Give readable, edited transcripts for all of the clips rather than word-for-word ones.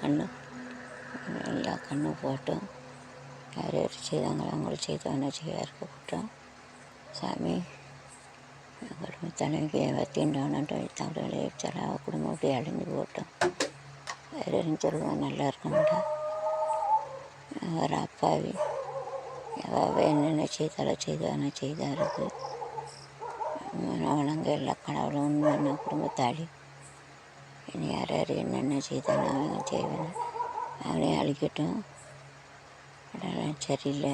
கண்ணு எல்லா கண்ணும் போட்டோம். யார் யார் செய்தாங்களோ அவங்களுக்கு செய்தவனை செய்ய இருக்கப்பட்டோம். சாமி குடும்ப தலைவிக்கு வத்தின்றானன்ட்டு தவறுகளை சில குடும்பம் அப்படி அழிஞ்சு போட்டோம். வேறு சொல்லுவேன் நல்லா இருக்கணும்டா. ஒரு அப்பாவி என்னென்ன செய்தவனை செய்தாருக்கு. அவனங்க எல்லா கடவுளும் உண்மையான குடும்பத்தாளி. இனி யார் யார் என்னென்ன செய்தானோ அவங்க செய்வேன். அவனையும் அழிக்கட்டும். அதெல்லாம் சரியில்லை.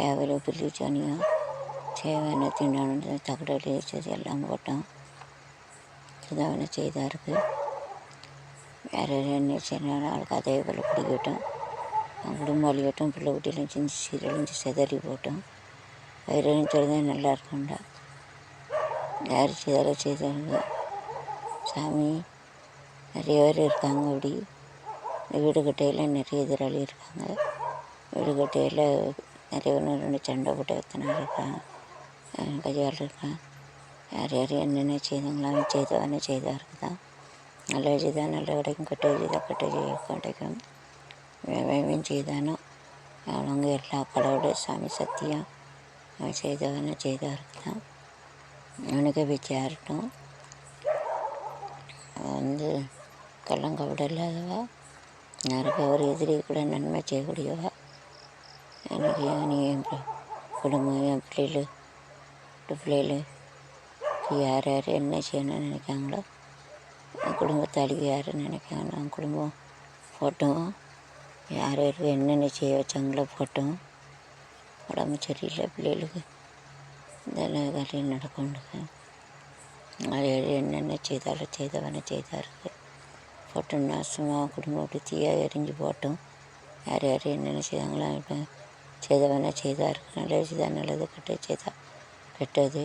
ஏவல புள்ளி சொன்னியோ செய்வனை திண்டானு தகடல் சரி எல்லாம் போட்டோம். செய்தவனை செய்தாருக்கு. வேறு என்ன செய்யணும் அவளுக்கு அதே போல் பிடிக்கட்டும். அவன் குடும்பம் அழிக்கட்டும். பிள்ளை குட்டியிலும் செஞ்சு சீரழிஞ்சு செதறி போட்டோம். வேறு சொல்லுதான் நல்லா இருக்கும்டா. யார் செய்தாலும் செய்தாங்க. சாமி நிறைய பேர் இருக்காங்க. அப்படி இந்த வீடு கட்டையில் நிறைய எதிராளி இருக்காங்க. வீடு கட்டையில் நிறைய ஒன்று ரெண்டு சண்டை போட்டு எத்தனை இருக்காங்க. கையால் இருக்கான். யார் யார் என்னென்ன செய்தாங்களோ அவன் செய்தவனை செய்தாருக்கு தான். நல்ல செய்தால் நல்ல கிடைக்கும். கெட்ட செய்தால் கெட்ட கிடைக்கும். அவன் செய்தானோ அவங்க எல்லா கடவுளை சாமி சத்தியம் அவன் செய்தவனை செய்தாருக்கு தான். அவனுக்கு வச்சு யார்ட்டும் வந்து கள்ளங்கபட இல்லாதவா. யாருக்கு அவர் எதிரி கூட நன்மை செய்யக்கூடியவா. எனக்கு நீ என் குடும்பம் என் பிள்ளைகள் யார் யார் என்ன செய்யணும்னு நினைக்காங்களோ குடும்பத்தாளிக்கு யார் நினைக்காங்களோ அவங்க குடும்பம் போட்டோம். யார் யாருக்கு என்னென்ன செய்ய வச்சாங்களோ போட்டோம். உடம்பு சரியில்லை பிள்ளைகளுக்கு இதெல்லாம் காலையில் நடக்கணுங்க. யார் யார் என்னென்ன செய்தாலும் செய்தவனை செய்தாருக்கு. போட்டோம்னா சும்மா குடும்பம் அப்படி தீயாக எரிஞ்சு போட்டோம். யார் யார் என்னென்ன செய்தாங்களோ இப்போ செய்தவனை செய்தாருக்கு. நல்லது செய்தால் நல்லது, கெட்டது செய்தால் கெட்டது.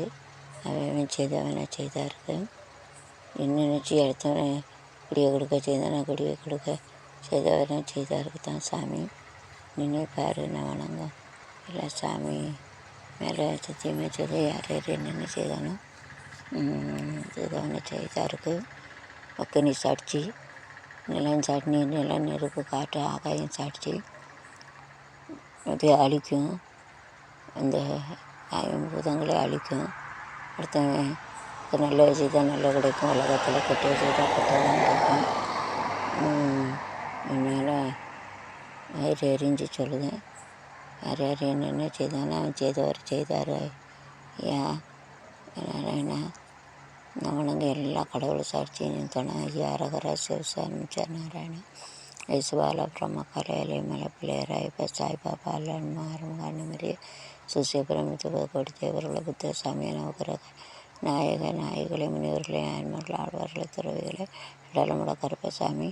அவன் செய்தவனை செய்தாருக்கு. என்ன நினச்சி அடுத்தவனை குடியை கொடுக்க செய்தானே குடியை கொடுக்க செய்தவனை செய்தாருக்கு தான். சாமி நினைப்பார் நான் வணங்கும் எல்லா சாமி மேலே சத்தியமே சொல்லி யார் யார் என்னென்ன செய்தானோ செய்தவனை செய்தாருக்கு. அக்கனி சாட்சி, நிலம் சாட்சி, நிலம் நெருப்பு காற்று ஆகாயம் சாட்சி. அது அழிக்கும். அந்த பூதங்களை அழிக்கும். அடுத்தவன் நல்ல செய்தால் நல்ல கிடைக்கும். உலகத்தில் கெட்ட செய்தால் கெட்டதான் கிடைக்கும். அதனால் வயிறு எரிஞ்சு சொல்லுதேன். யார் யார் என்னென்ன செய்தானோ அவன் செய்தார். ஏன் அதனால் அவனுங்க எல்லா கடவுளை சாட்சியும் துணை அரகரா சிவசாமி நாராயணன் ஐசுபால பிரம்ம கலையலை மலை பிள்ளையராய் இப்போ சாய்பாபா அல்லன்மாரும் கண்ணமரி சுசியபிரமித்து கோடி தேவர்களை புத்த சாமியை நவகிரக நாயகளை முனிவர்களை ஆன்மர்களை ஆழ்வார்களை துறவிகளை இடலமுட கருப்பசாமி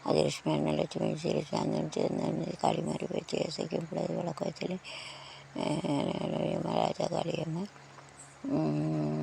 அதிலட்சுமி லட்சுமி சீரி சாந்தன் காளிமாரி பேச்சு இசைக்கும் பிள்ளை விளக்கு வச்சலி ராஜா காளியம்மன்